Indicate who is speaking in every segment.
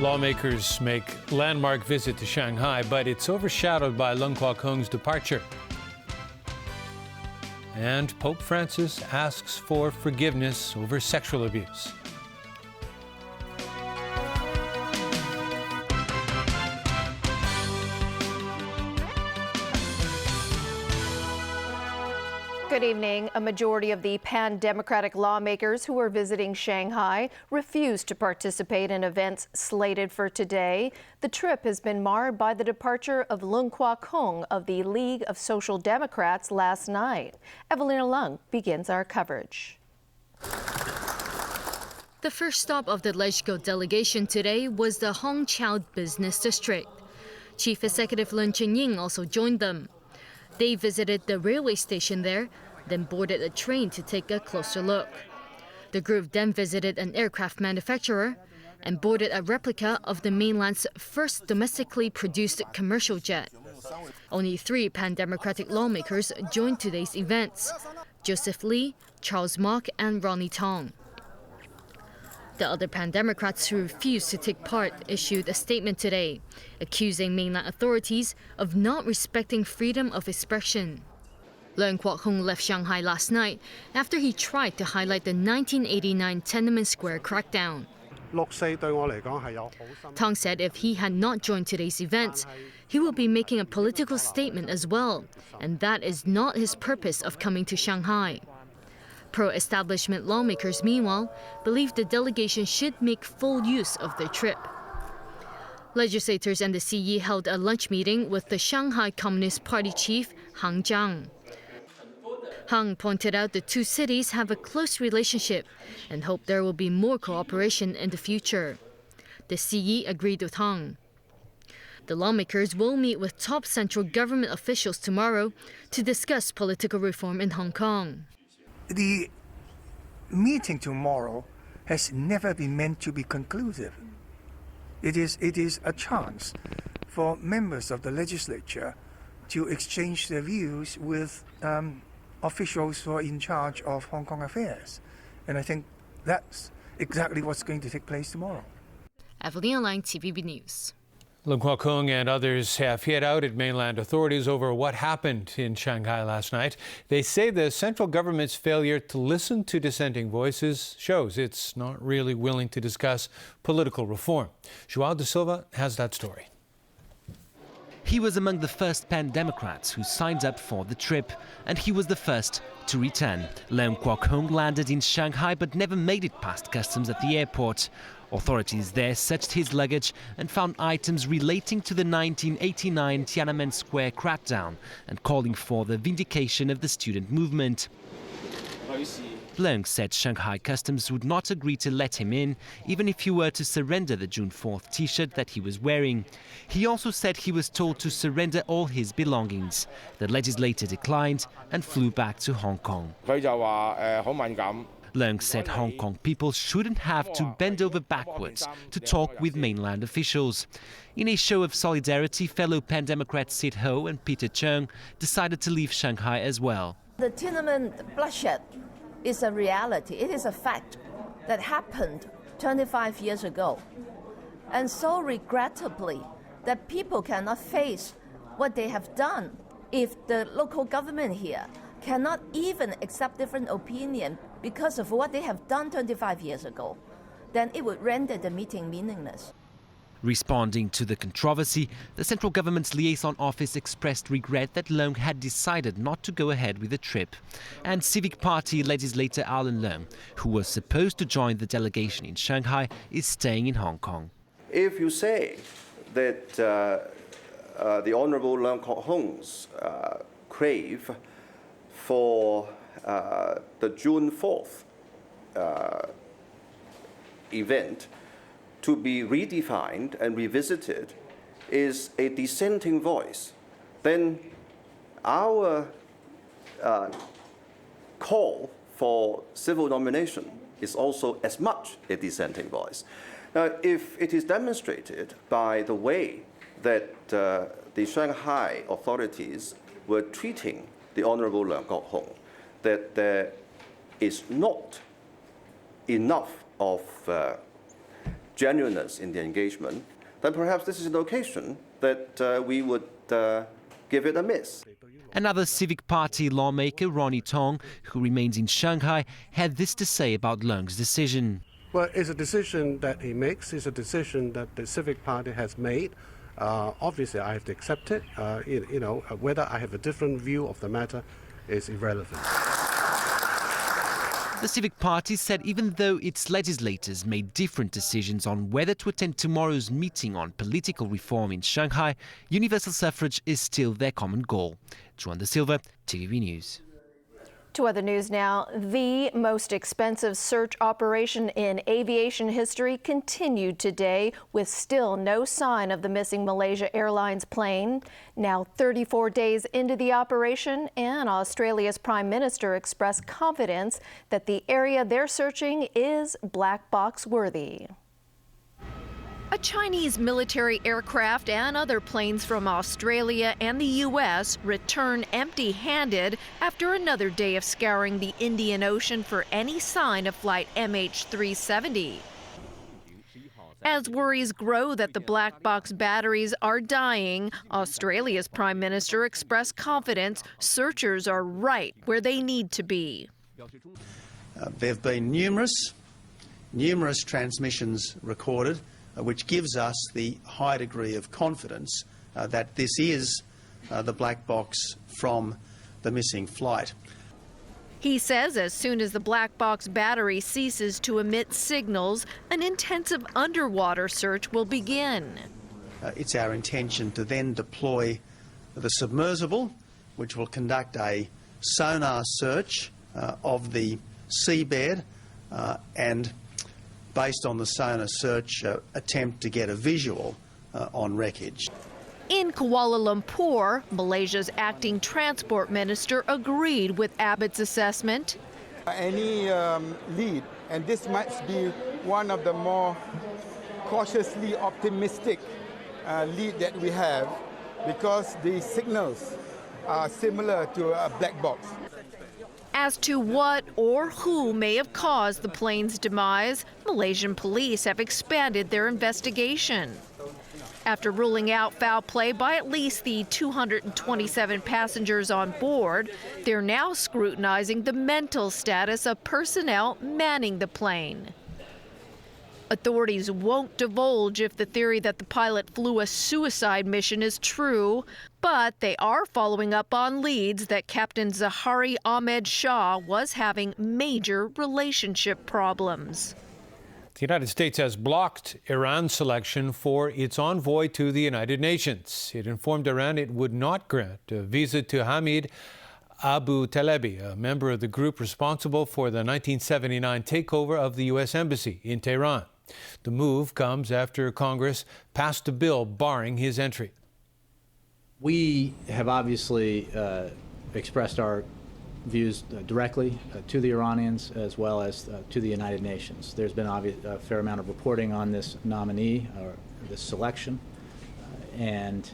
Speaker 1: Lawmakers make landmark visit to Shanghai, but it's overshadowed by Leung Kwok-hung's departure. And Pope Francis asks for forgiveness over sexual abuse.
Speaker 2: Good evening. A majority of the pan-democratic lawmakers who are visiting Shanghai refused to participate in events slated for today. The trip has been marred by the departure of Leung Kwok-hung of the League of Social Democrats last night. Evelina Leung begins our coverage.
Speaker 3: The first stop of the LegCo delegation today was the Hongqiao Business District. Chief Executive Lun Ching-ying also joined them. They visited the railway station there, then boarded a train to take a closer look. The group then visited an aircraft manufacturer and boarded a replica of the mainland's first domestically produced commercial jet. Only 3 pan-democratic lawmakers joined today's events: Joseph Lee, Charles Mok, and Ronnie Tong. The other pan-democrats who refused to take part issued a statement today, accusing mainland authorities of not respecting freedom of expression. Leung Kwok-hung left Shanghai last night after he tried to highlight the 1989 Tiananmen Square crackdown. Tong said if he had not joined today's events, he will be making a political statement as well, and that is not his purpose of coming to Shanghai. Pro-establishment lawmakers, meanwhile, believe the delegation should make full use of their trip. Legislators and the CE held a lunch meeting with the Shanghai Communist Party chief, Han Zhang. Han pointed out the 2 cities have a close relationship and hoped there will be more cooperation in the future. The CE agreed with Han. The lawmakers will meet with top central government officials tomorrow to discuss political reform in Hong Kong.
Speaker 4: The meeting tomorrow has never been meant to be conclusive. It is a chance for members of the legislature to exchange their views with officials who are in charge of Hong Kong affairs. And I think that's exactly what's going to take place tomorrow.
Speaker 3: Evelina Lang, TVB News.
Speaker 1: Leung Kwok-hung and others have hit out at mainland authorities over what happened in Shanghai last night. They say the central government's failure to listen to dissenting voices shows it's not really willing to discuss political reform. Joao de Silva has that story.
Speaker 5: He was among the first pan-democrats who signed up for the trip, and he was the first to return. Leung Kwok-hung landed in Shanghai but never made it past customs at the airport. Authorities there searched his luggage and found items relating to the 1989 Tiananmen Square crackdown and calling for the vindication of the student movement. Leung said Shanghai Customs would not agree to let him in, even if he were to surrender the June 4th T-shirt that he was wearing. He also said he was told to surrender all his belongings. The legislator declined and flew back to Hong Kong. Leung said Hong Kong people shouldn't have to bend over backwards to talk with mainland officials. In a show of solidarity, fellow pan-democrats Sid Ho and Peter Cheung decided to leave Shanghai as well.
Speaker 6: The Tiananmen bloodshed is a reality. It is a fact that happened 25 years ago. And so regrettably, that people cannot face what they have done. If the local government here cannot even accept different opinion because of what they have done 25 years ago, then it would render the meeting meaningless.
Speaker 5: Responding to the controversy, the central government's liaison office expressed regret that Leung had decided not to go ahead with the trip. And Civic Party legislator Alan Leung, who was supposed to join the delegation in Shanghai, is staying in Hong Kong.
Speaker 7: If you say that the Honourable Leung Kwok-hung's crave for the June 4th event to be redefined and revisited is a dissenting voice, then our call for civil nomination is also as much a dissenting voice. Now, if it is demonstrated by the way that the Shanghai authorities were treating the Honourable Leung Kwok-hung, that there is not enough of genuineness in the engagement, then perhaps this is an occasion that we would give it a miss.
Speaker 5: Another Civic Party lawmaker, Ronnie Tong, who remains in Shanghai, had this to say about Leung's decision.
Speaker 8: Well, it's a decision that he makes. It's a decision that the Civic Party has made. Obviously, I have to accept it. Whether I have a different view of the matter is irrelevant.
Speaker 5: The Civic Party said even though its legislators made different decisions on whether to attend tomorrow's meeting on political reform in Shanghai, universal suffrage is still their common goal. Juan da Silva, TVB News.
Speaker 2: To other news now, the most expensive search operation in aviation history continued today with still no sign of the missing Malaysia Airlines plane. Now 34 days into the operation, and Australia's Prime Minister expressed confidence that the area they're searching is black box worthy. A Chinese military aircraft and other planes from Australia and the U.S. return empty-handed after another day of scouring the Indian Ocean for any sign of flight MH370. As worries grow that the black box batteries are dying, Australia's Prime Minister expressed confidence searchers are right where they need to be.
Speaker 9: There have been numerous transmissions recorded, which gives us the high degree of confidence that this is the black box from the missing flight.
Speaker 2: He says as soon as the black box battery ceases to emit signals, an intensive underwater search will begin.
Speaker 9: It's our intention to then deploy the submersible, which will conduct a sonar search of the seabed and based on the sonar search, attempt to get a visual on wreckage.
Speaker 2: In Kuala Lumpur, Malaysia's acting transport minister agreed with Abbott's assessment.
Speaker 10: Any lead, and this might be one of the more cautiously optimistic lead that we have, because the signals are similar to a black box.
Speaker 2: As to what or who may have caused the plane's demise, Malaysian police have expanded their investigation. After ruling out foul play by at least the 227 passengers on board, they're now scrutinizing the mental status of personnel manning the plane. Authorities won't divulge if the theory that the pilot flew a suicide mission is true, but they are following up on leads that Captain Zahari Ahmed Shah was having major relationship problems.
Speaker 1: The United States has blocked Iran's selection for its envoy to the United Nations. It informed Iran it would not grant a visa to Hamid Abu Talebi, a member of the group responsible for the 1979 takeover of the U.S. Embassy in Tehran. The move comes after Congress passed a bill barring his entry.
Speaker 11: We have obviously expressed our views directly to the Iranians as well as to the United Nations. There's been a fair amount of reporting on this nominee, or this selection, and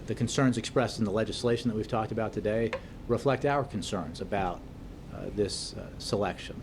Speaker 11: the concerns expressed in the legislation that we've talked about today reflect our concerns about this selection.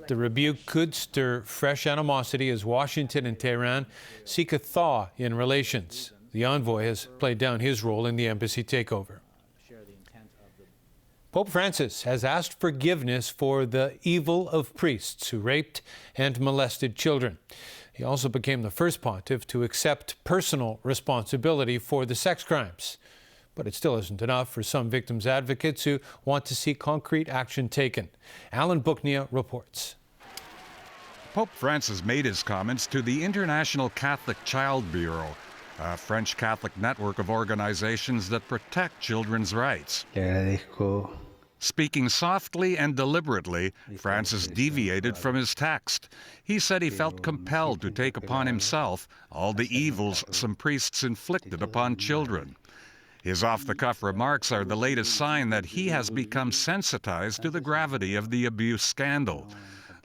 Speaker 1: The rebuke could stir fresh animosity as Washington and Tehran seek a thaw in relations. The envoy has played down his role in the embassy takeover. Pope Francis has asked forgiveness for the evil of priests who raped and molested children. He also became the first pontiff to accept personal responsibility for the sex crimes. But it still isn't enough for some victims' advocates who want to see concrete action taken. Alan Booknia reports.
Speaker 12: Pope Francis made his comments to the International Catholic Child Bureau, a French Catholic network of organizations that protect children's rights. Speaking softly and deliberately, Francis deviated from his text. He said he felt compelled to take upon himself all the evils some priests inflicted upon children. His off-the-cuff remarks are the latest sign that he has become sensitized to the gravity of the abuse scandal.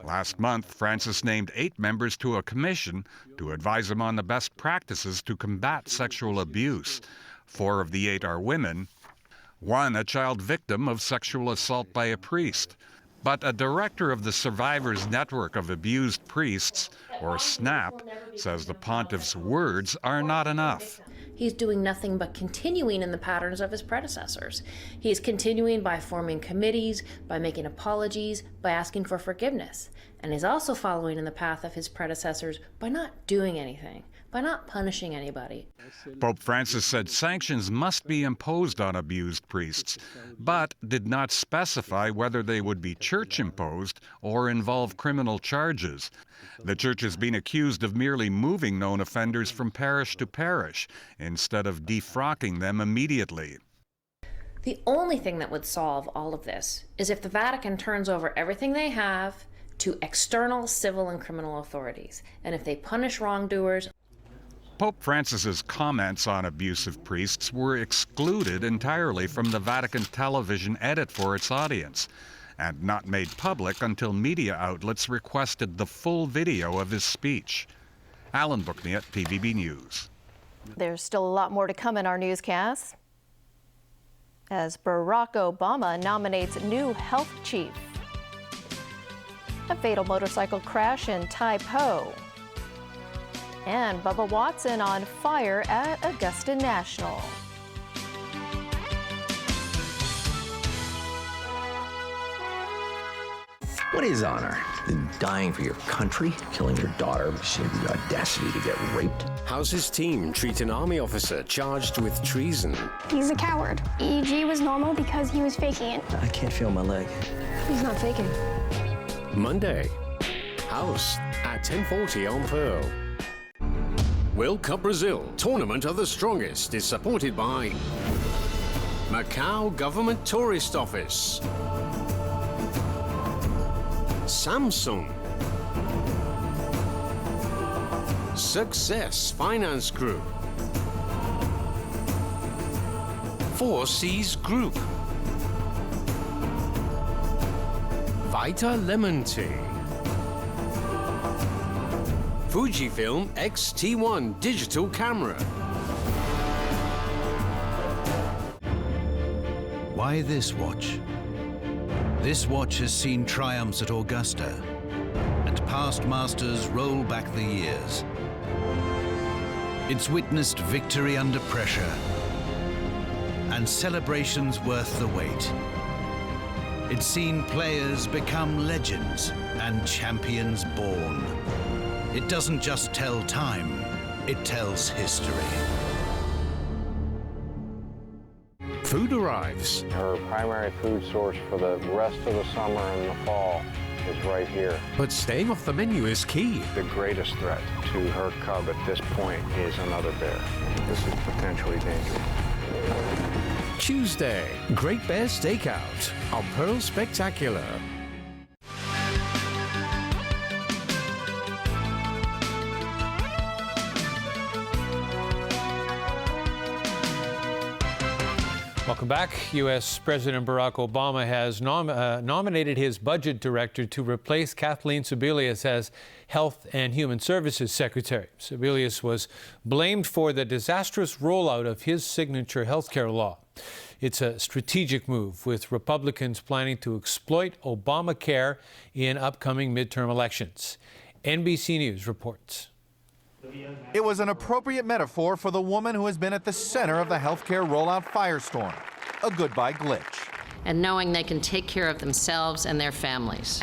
Speaker 12: Last month, Francis named 8 members to a commission to advise him on the best practices to combat sexual abuse. 4 of the 8 are women. one a child victim of sexual assault by a priest. But a director of the Survivors Network of Abused Priests, or SNAP, says the pontiff's words are not enough.
Speaker 13: He's doing nothing but continuing in the patterns of his predecessors. He is continuing by forming committees, by making apologies, by asking for forgiveness. And he's also following in the path of his predecessors by not doing anything, by not punishing anybody.
Speaker 12: Pope Francis said sanctions must be imposed on abused priests, but did not specify whether they would be church-imposed or involve criminal charges. The church has been accused of merely moving known offenders from parish to parish instead of defrocking them immediately.
Speaker 13: The only thing that would solve all of this is if the Vatican turns over everything they have to external civil and criminal authorities, and if they punish wrongdoers.
Speaker 12: Pope Francis's comments on abusive priests were excluded entirely from the Vatican television edit for its audience, and not made public until media outlets requested the full video of his speech. Alan Bookniat, PVB News.
Speaker 2: There's still a lot more to come in our newscast as Barack Obama nominates new health chief. A fatal motorcycle crash in Tai Po. And Bubba Watson on fire at Augusta National.
Speaker 14: What is honor? In dying for your country, killing your daughter, she had the audacity to get raped.
Speaker 15: How's his team treat an army officer charged with treason?
Speaker 16: He's a coward. EEG was normal because he was faking it.
Speaker 14: I can't feel my leg.
Speaker 16: He's not faking.
Speaker 15: Monday, House at 10:40 on Pearl. World Cup Brazil, Tournament of the Strongest, is supported by Macau Government Tourist Office, Samsung, Success Finance Group, 4Cs Group, Vita Lemon Tea, Fujifilm X-T1 digital camera.
Speaker 17: Why this watch? This watch has seen triumphs at Augusta, and past masters roll back the years. It's witnessed victory under pressure, and celebrations worth the wait. It's seen players become legends and champions born. It doesn't just tell time, it tells history.
Speaker 15: Food arrives.
Speaker 18: Her primary food source for the rest of the summer and the fall is right here.
Speaker 15: But staying off the menu is key.
Speaker 18: The greatest threat to her cub at this point is another bear. This is potentially dangerous.
Speaker 15: Tuesday, Great Bear Stakeout on Pearl Spectacular.
Speaker 1: Welcome back. U.S. President Barack Obama has nominated his budget director to replace Kathleen Sebelius as Health and Human Services Secretary. Sebelius was blamed for the disastrous rollout of his signature healthcare law. It's a strategic move, with Republicans planning to exploit Obamacare in upcoming midterm elections. NBC News reports.
Speaker 19: It was an appropriate metaphor for the woman who has been at the center of the healthcare rollout firestorm, a goodbye glitch.
Speaker 20: And knowing they can take care of themselves and their families.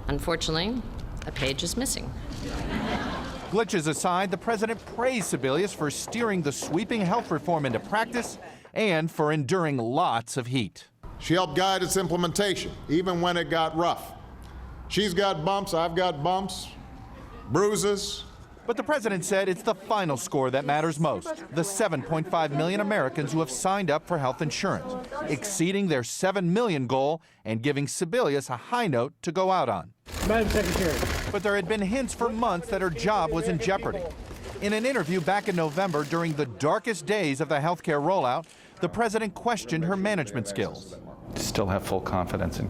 Speaker 20: Unfortunately, a page is missing.
Speaker 19: Glitches aside, the president praised Sebelius for steering the sweeping health reform into practice and for enduring lots of heat.
Speaker 21: She helped guide its implementation, even when it got rough. She's got bumps, I've got bumps, bruises.
Speaker 19: But the president said it's the final score that matters most, the 7.5 million Americans who have signed up for health insurance, exceeding their 7 million goal and giving Sebelius a high note to go out on.
Speaker 22: Madam Secretary.
Speaker 19: But there had been hints for months that her job was in jeopardy. In an interview back in November during the darkest days of the healthcare rollout, the president questioned her management skills.
Speaker 23: Still have full confidence in